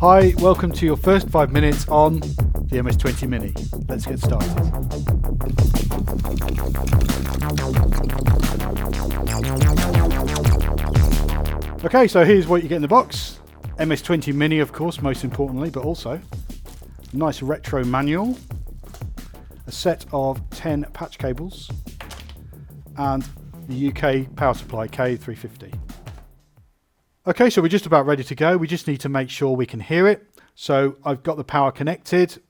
Hi, welcome to your first 5 minutes on the MS-20 Mini. Let's get started. Okay, so here's what you get in the box. MS-20 Mini, of course, most importantly, but also a nice retro manual, a set of 10 patch cables, and the UK power supply K350. Okay, so we're just about ready to go. We just need to make sure we can hear it. So I've got the power connected.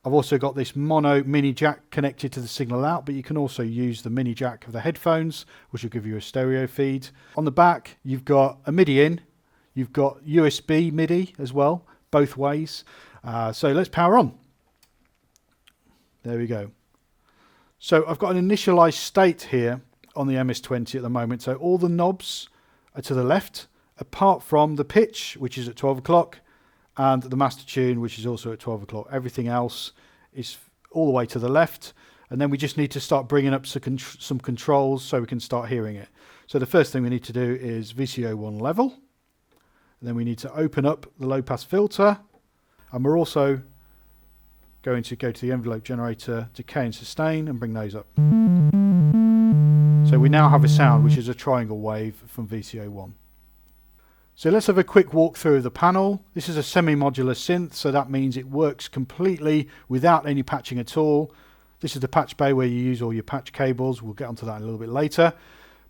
I've also got this mono mini jack connected to the signal out, but you can also use the mini jack of the headphones, which will give you a stereo feed. On the back, you've got a MIDI in. You've got USB MIDI as well, both ways. So let's power on. There we go. So I've got an initialized state here on the MS-20 at the moment. So all the knobs are to the left, apart from the pitch, which is at 12 o'clock, and the master tune, which is also at 12 o'clock. Everything else is all the way to the left. And then we just need to start bringing up some controls so we can start hearing it. So the first thing we need to do is VCO1 level. And then we need to open up the low pass filter. And we're also going to go to the envelope generator, decay and sustain, and bring those up. So we now have a sound which is a triangle wave from VCO1. So let's have a quick walk through of the panel. This is a semi-modular synth, so that means it works completely without any patching at all. This is the patch bay where you use all your patch cables. We'll get onto that a little bit later.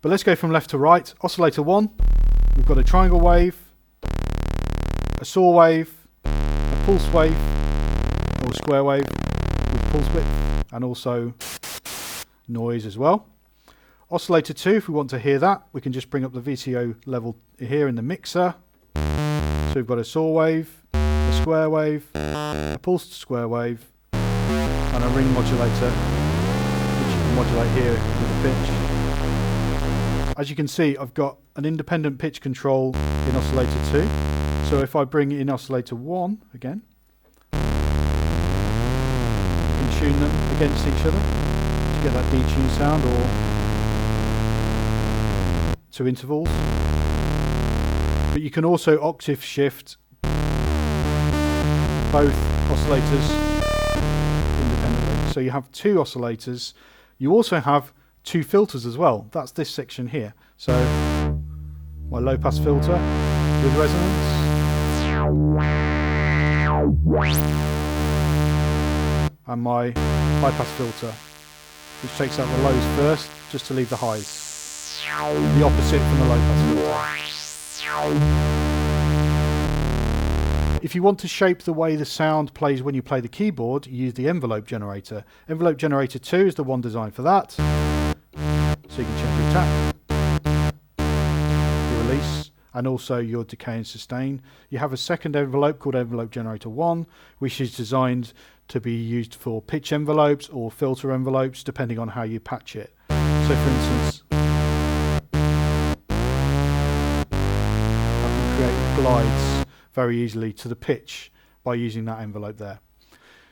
But let's go from left to right. Oscillator 1, we've got a triangle wave, a saw wave, a pulse wave, or a square wave with pulse width, and also noise as well. Oscillator 2, if we want to hear that, we can just bring up the VCO level here in the mixer. So we've got a saw wave, a square wave, a pulsed square wave, and a ring modulator, which you can modulate here with the pitch. As you can see, I've got an independent pitch control in oscillator 2. So if I bring in oscillator 1 again, you can tune them against each other to get that detune sound, or to intervals. But you can also octave shift both oscillators independently. So you have two oscillators. You also have two filters as well. That's this section here. So my low pass filter with resonance, and my high pass filter, which takes out the lows first just to leave the highs. The opposite from the low pass filter. If you want to shape the way the sound plays when you play the keyboard, you use the envelope generator. Envelope generator 2 is the one designed for that. So you can change your tap, your release, and also your decay and sustain. You have a second envelope called envelope generator 1, which is designed to be used for pitch envelopes or filter envelopes, depending on how you patch it. So for instance, glides very easily to the pitch by using that envelope there.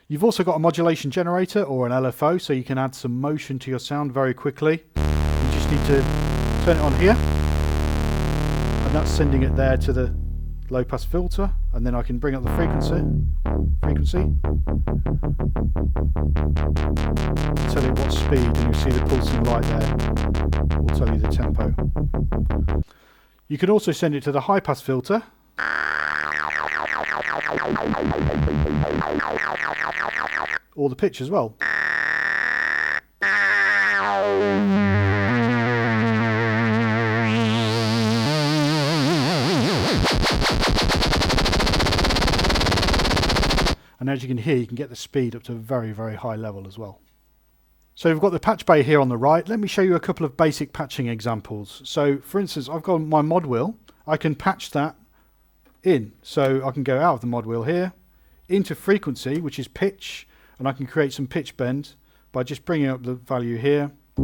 You've also got a modulation generator or an LFO, so you can add some motion to your sound very quickly. You just need to turn it on here, and that's sending it there to the low pass filter, and then I can bring up the frequency, tell it what speed, and you'll see the pulsing light there will tell you the tempo. You can also send it to the high pass filter, or the pitch as well. And as you can hear, you can get the speed up to a very, very high level as well. So we've got the patch bay here on the right. Let me show you a couple of basic patching examples. So for instance, I've got my mod wheel. I can patch that in. So I can go out of the mod wheel here, into frequency, which is pitch, and I can create some pitch bend by just bringing up the value here. So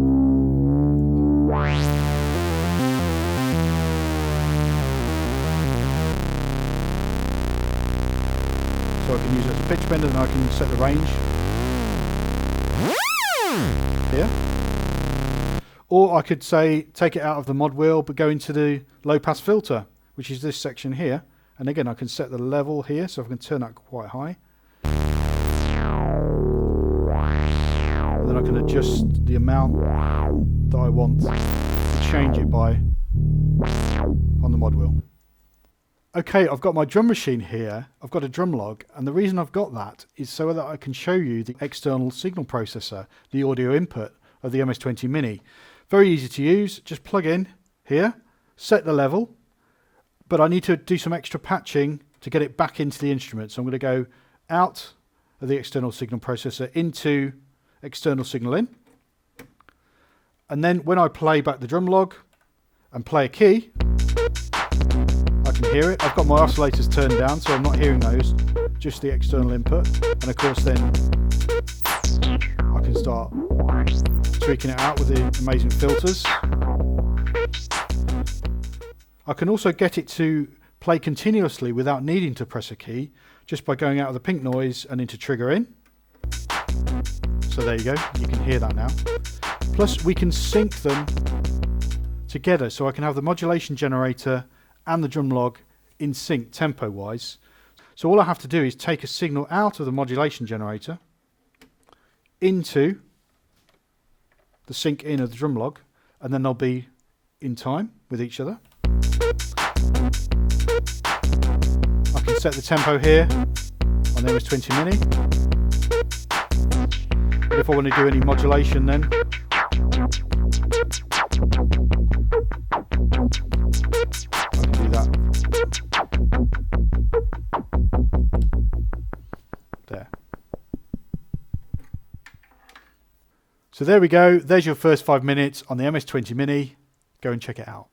I can use it as a pitch bender, and I can set the range here. Or I could say take it out of the mod wheel but go into the low pass filter, which is this section here, And again, I can set the level here, so I can turn that quite high. And then I can adjust the amount that I want to change it by on the mod wheel. Okay, I've got my drum machine here. I've got a drum log, and the reason I've got that is so that I can show you the external signal processor, the audio input of the MS-20 Mini. Very easy to use. Just plug in here, set the level, but I need to do some extra patching to get it back into the instrument. So I'm going to go out of the external signal processor into external signal in. And then when I play back the drum log and play a key, I can hear it. I've got my oscillators turned down, so I'm not hearing those, just the external input. And of course then I can start tweaking it out with the amazing filters. I can also get it to play continuously without needing to press a key, just by going out of the pink noise and into trigger in. So there you go, you can hear that now. Plus we can sync them together, so I can have the modulation generator and the drum log in sync tempo wise. So all I have to do is take a signal out of the modulation generator into the sync in of the drum log, and then they'll be in time with each other. I can set the tempo here on the MS-20 Mini. But if I want to do any modulation then, there. So there we go. There's your first 5 minutes on the MS-20 Mini. Go and check it out.